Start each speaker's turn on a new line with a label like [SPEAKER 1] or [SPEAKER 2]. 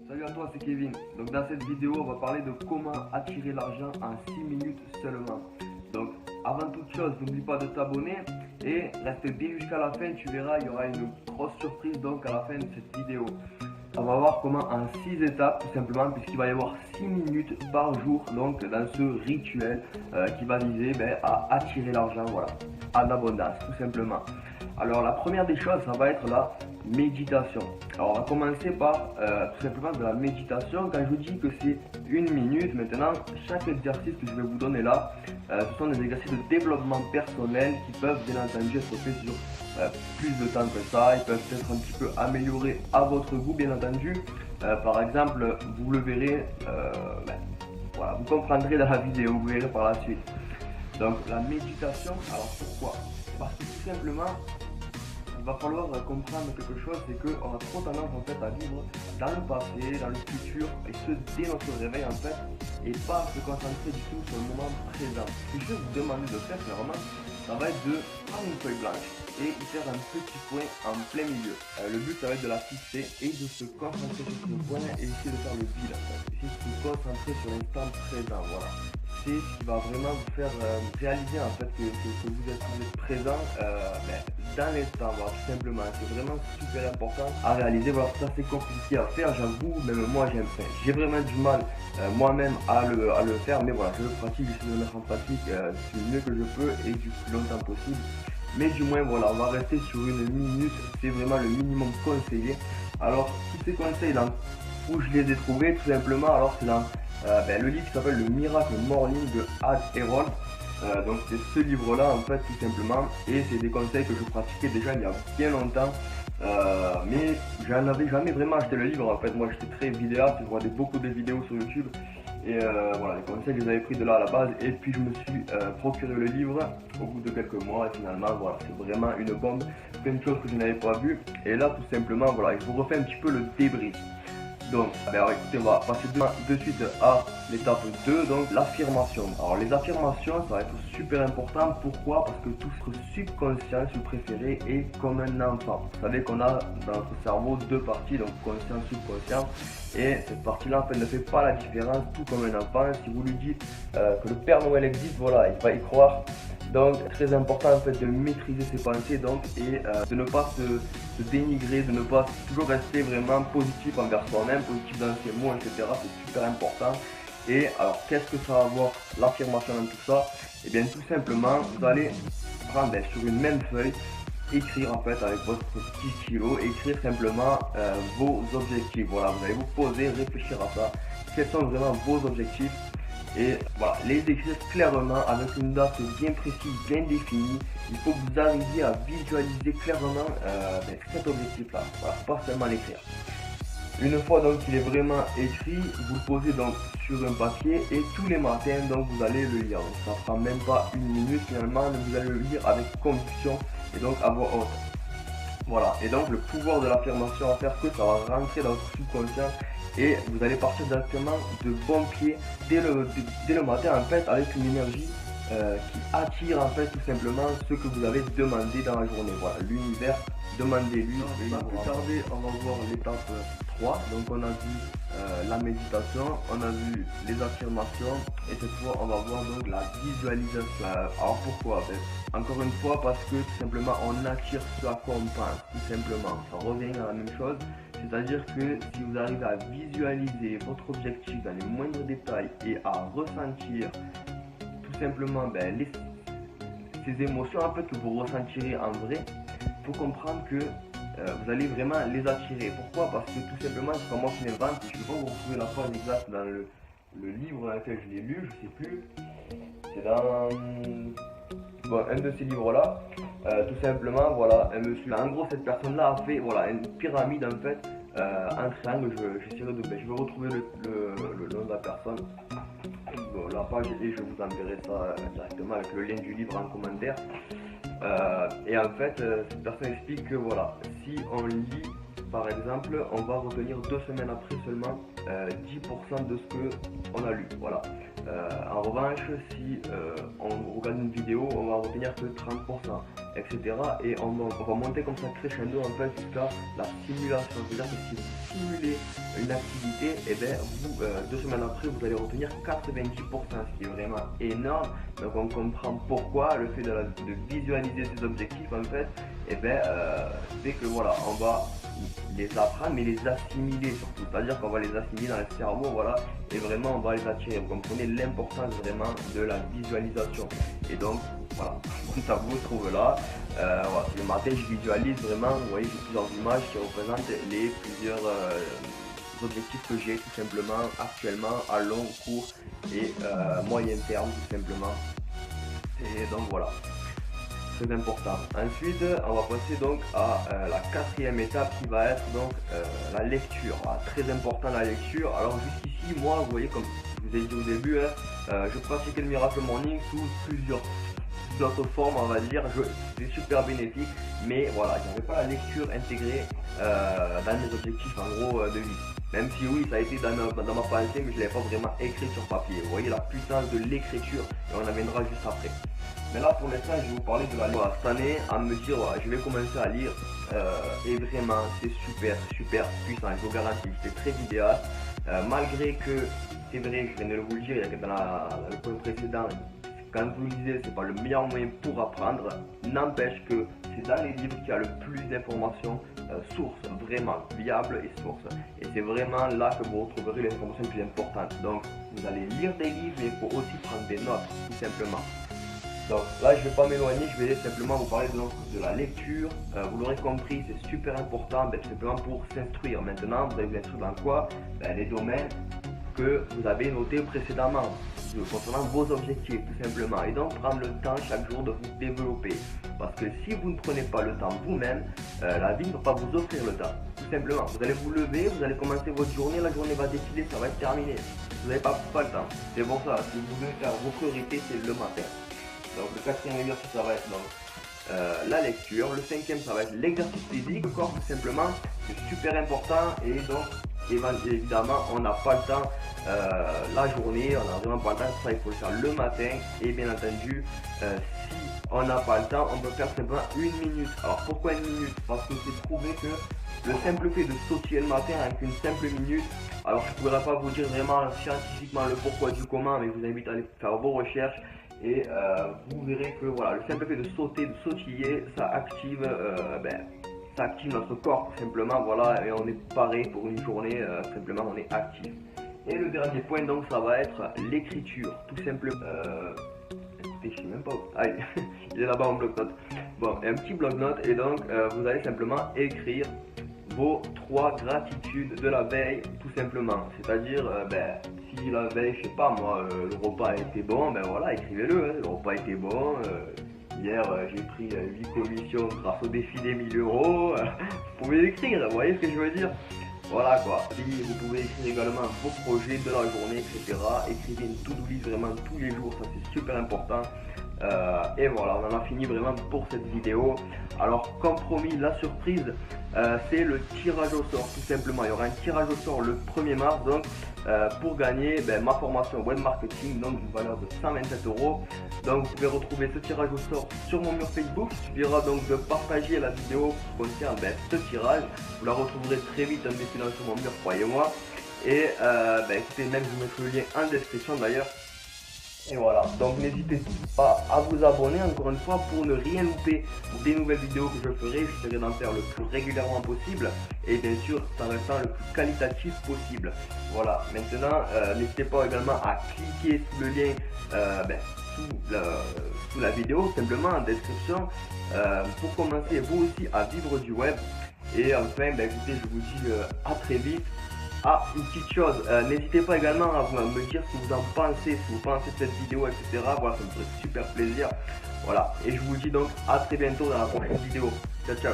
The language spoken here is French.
[SPEAKER 1] Salut à toi, c'est Kevin. Donc dans cette vidéo, on va parler de comment attirer l'argent en 6 minutes seulement. Donc avant toute chose, n'oublie pas de t'abonner et reste bien jusqu'à la fin, tu verras, il y aura une grosse surprise donc à la fin de cette vidéo. On va voir comment en 6 étapes tout simplement, puisqu'il va y avoir 6 minutes par jour donc dans ce rituel qui va viser à attirer l'argent, voilà, à l'abondance tout simplement. Alors la première des choses, ça va être la méditation. Alors on va commencer par tout simplement de la méditation. Quand je vous dis que c'est 1 minute, maintenant chaque exercice que je vais vous donner là, ce sont des exercices de développement personnel qui peuvent bien entendu être faits sur plus de temps que ça. Ils peuvent être un petit peu améliorés à votre goût bien entendu. Par exemple, vous le verrez, voilà, vous comprendrez dans la vidéo, vous verrez par la suite. Donc la méditation, alors pourquoi? Parce que tout simplement, il va falloir comprendre quelque chose, c'est qu'on a trop tendance en fait à vivre dans le passé, dans le futur, et ce dès notre réveil en fait, et pas se concentrer du tout sur le moment présent. Ce que je vais vous demander de faire clairement, ça va être de prendre une feuille blanche et y faire un petit point en plein milieu. Le but ça va être de la fixer et de se concentrer sur ce point et essayer de faire le vide en fait. Essayer de se concentrer sur l'instant présent, voilà. C'est ce qui va vraiment vous faire réaliser en fait que vous êtes présent dans l'instant, voilà, tout simplement. C'est vraiment super important à réaliser. Voilà, ça c'est compliqué à faire, j'avoue, même moi j'ai vraiment du mal moi-même à le faire, mais voilà, je le pratique, j'essaie de le mettre en pratique du mieux que je peux et du plus longtemps possible. Mais du moins voilà, on va rester sur 1 minute, c'est vraiment le minimum conseillé. Alors tous ces conseils là, où je les ai trouvés tout simplement, alors c'est dans le livre qui s'appelle Le Miracle Morning de Hal Herold. Donc c'est ce livre là en fait tout simplement, et c'est des conseils que je pratiquais déjà il y a bien longtemps, mais j'en avais jamais vraiment acheté le livre en fait. Moi j'étais très vidéaste, je regardais beaucoup de vidéos sur YouTube et voilà, les conseils je les avais pris de là à la base, et puis je me suis procuré le livre au bout de quelques mois et finalement voilà, c'est vraiment une bombe, plein de choses que je n'avais pas vues, et là tout simplement voilà, je vous refais un petit peu le débrief. Donc, alors écoutez, on va passer de suite à l'étape 2, donc l'affirmation. Alors les affirmations, ça va être super important. Pourquoi? Parce que tout notre subconscient, si vous préférez, est comme un enfant. Vous savez qu'on a dans notre cerveau deux parties, donc conscient, subconscient. Et cette partie-là, en fait, ne fait pas la différence, tout comme un enfant. Si vous lui dites que le Père Noël existe, voilà, il va y croire. Donc très important en fait de maîtriser ses pensées donc, et de ne pas se dénigrer, de ne pas toujours rester vraiment positif envers soi-même, positif dans ses mots, etc. C'est super important. Et alors qu'est-ce que ça va avoir l'affirmation dans tout ça? Et bien tout simplement, vous allez prendre sur une même feuille, écrire en fait avec votre petit stylo, écrire simplement vos objectifs. Voilà, vous allez vous poser, réfléchir à ça. Quels sont vraiment vos objectifs? Et voilà, les écrire clairement avec une date bien précise, bien définie. Il faut que vous arriviez à visualiser clairement cet objectif là, voilà, pas seulement l'écrire. Une fois donc qu'il est vraiment écrit, vous le posez donc sur un papier et tous les matins donc vous allez le lire. Donc, ça ne prend même pas 1 minute finalement, vous allez le lire avec conviction et donc à voix haute. Voilà, et donc le pouvoir de l'affirmation va faire que ça va rentrer dans votre subconscient et vous allez partir directement de bon pied dès le matin en fait, avec une énergie qui attire en fait tout simplement ce que vous avez demandé dans la journée. Voilà, l'univers, demandez-lui. Sans plus tarder, on va voir l'étape 3. Donc on a vu la méditation, on a vu les affirmations, et cette fois on va voir donc la visualisation. Alors pourquoi? Encore une fois parce que tout simplement on attire ce à quoi on pense, tout simplement. Ça revient à la même chose. C'est-à-dire que si vous arrivez à visualiser votre objectif dans les moindres détails et à ressentir tout simplement ces émotions en fait que vous ressentirez en vrai, il faut comprendre que vous allez vraiment les attirer. Pourquoi? Parce que tout simplement c'est pas moi qui l'invente. Je ne vais pas vous retrouver la phrase exacte dans le livre dans lequel je l'ai lu, je sais plus. C'est dans un de ces livres là. Tout simplement voilà, un monsieur, en gros cette personne là a fait voilà une pyramide en fait, un triangle. Je vais retrouver le nom de la personne, la page, et je vous enverrai ça directement avec le lien du livre en commentaire. Et en fait cette personne explique que voilà, si on lit par exemple, on va retenir 2 semaines après seulement 10% de ce qu'on a lu. Voilà. En revanche, si on regarde une vidéo, on va retenir que 30%, etc. Et on va monter comme ça crescendo en fait jusqu'à la simulation. C'est-à-dire que si simuler une activité, et bien vous, 2 semaines après, vous allez retenir 90%, ce qui est vraiment énorme. Donc on comprend pourquoi le fait de visualiser ces objectifs en fait, et bien c'est que voilà, on va les apprendre mais les assimiler surtout, c'est-à-dire qu'on va les assimiler dans le cerveau, voilà, et vraiment on va les attirer. Vous comprenez l'importance vraiment de la visualisation. Et donc voilà, mon tableau se trouve là. Voilà, le matin je visualise vraiment, vous voyez, j'ai plusieurs images qui représentent les plusieurs objectifs que j'ai tout simplement actuellement à long, court et moyen terme tout simplement. Et donc voilà, très important. Ensuite on va passer donc à la 4e étape qui va être donc la lecture. Voilà, très important la lecture. Alors jusqu'ici moi, vous voyez, comme je vous ai dit au début, je pratiquais le Miracle Morning sous plusieurs d'autres formes, on va dire. C'est super bénéfique, mais voilà, il n'y avait pas la lecture intégrée dans mes objectifs en gros de vie. Même si oui, ça a été dans ma pensée, mais je ne l'avais pas vraiment écrit sur papier. Vous voyez la puissance de l'écriture, et on en viendra juste après. Mais là pour l'instant, je vais vous parler de la lecture. Cette année, à me dire, voilà, je vais commencer à lire, et vraiment c'est super puissant, je vous garantis. J'étais très vidéaste, malgré que c'est vrai, je viens de vous le dire, il y a dans le point précédent, quand vous lisez, c'est pas le meilleur moyen pour apprendre. N'empêche que c'est dans les livres qu'il y a le plus d'informations sources, vraiment viables et sources. Et c'est vraiment là que vous retrouverez les informations les plus importantes. Donc vous allez lire des livres, mais il faut aussi prendre des notes, tout simplement. Donc là, je ne vais pas m'éloigner, je vais simplement vous parler de la lecture. Vous l'aurez compris, c'est super important, tout simplement pour s'instruire. Maintenant, vous allez vous instruire dans quoi? Les domaines que vous avez notés précédemment, concernant vos objectifs tout simplement, et donc prendre le temps chaque jour de vous développer, parce que si vous ne prenez pas le temps vous-même, la vie ne va pas vous offrir le temps, tout simplement. Vous allez vous lever, vous allez commencer votre journée, la journée va défiler, ça va être terminé, vous n'avez pas le temps. C'est pour ça, si vous voulez faire vos priorités, c'est le matin. Donc le 4e exercice, ça va être donc la lecture. Le 5e, ça va être l'exercice physique, le corps tout simplement, c'est super important. Et donc évidemment on n'a pas le temps la journée, on n'a vraiment pas le temps, ça il faut le faire le matin. Et bien entendu, si on n'a pas le temps, on peut faire simplement 1 minute. Alors pourquoi 1 minute? Parce que c'est prouvé que le simple fait de sautiller le matin avec une simple minute, alors je ne pourrais pas vous dire vraiment scientifiquement le pourquoi du comment, mais je vous invite à aller faire vos recherches. Et vous verrez que voilà, le simple fait de sauter, de sautiller, ça active notre corps tout simplement, voilà, et on est paré pour une journée, simplement on est actif. Et le dernier point donc ça va être l'écriture, tout simplement. Écoutez, je sais même pas où. Ah, il est là-bas en bloc-notes. Bon, un petit bloc-notes, et donc vous allez simplement écrire vos 3 gratitudes de la veille, tout simplement. C'est-à-dire, si la veille, je sais pas moi, le repas a été bon, ben voilà, écrivez-le, hein, le repas a été bon. Hier, j'ai pris 8 commissions grâce au défi des 1000 euros. Vous pouvez l'écrire, vous voyez ce que je veux dire? Voilà quoi. Et vous pouvez écrire également vos projets de la journée, etc. Écrivez une to-do list vraiment tous les jours, ça c'est super important. Et voilà, on en a fini vraiment pour cette vidéo. Alors comme promis, la surprise, c'est le tirage au sort tout simplement. Il y aura un tirage au sort le 1er mars donc pour gagner ma formation web marketing, donc d'une valeur de 127 euros. Donc vous pouvez retrouver ce tirage au sort sur mon mur Facebook. Il suffira donc de partager la vidéo qui contient ce tirage. Vous la retrouverez très vite en défilant sur mon mur, croyez-moi. Et écoutez, même je vous mettrai le lien en description d'ailleurs. Et voilà, donc n'hésitez pas à vous abonner encore une fois pour ne rien louper des nouvelles vidéos que je ferai. J'essaierai d'en faire le plus régulièrement possible et bien sûr en restant le plus qualitatif possible. Voilà, maintenant n'hésitez pas également à cliquer sous le lien sous la vidéo, simplement en description, pour commencer vous aussi à vivre du web. Et enfin, écoutez, je vous dis à très vite. Ah, une petite chose, n'hésitez pas également à me dire ce que vous en pensez, si vous pensez de cette vidéo, etc. Voilà, ça me ferait super plaisir. Voilà, et je vous dis donc à très bientôt dans la prochaine vidéo. Ciao, ciao.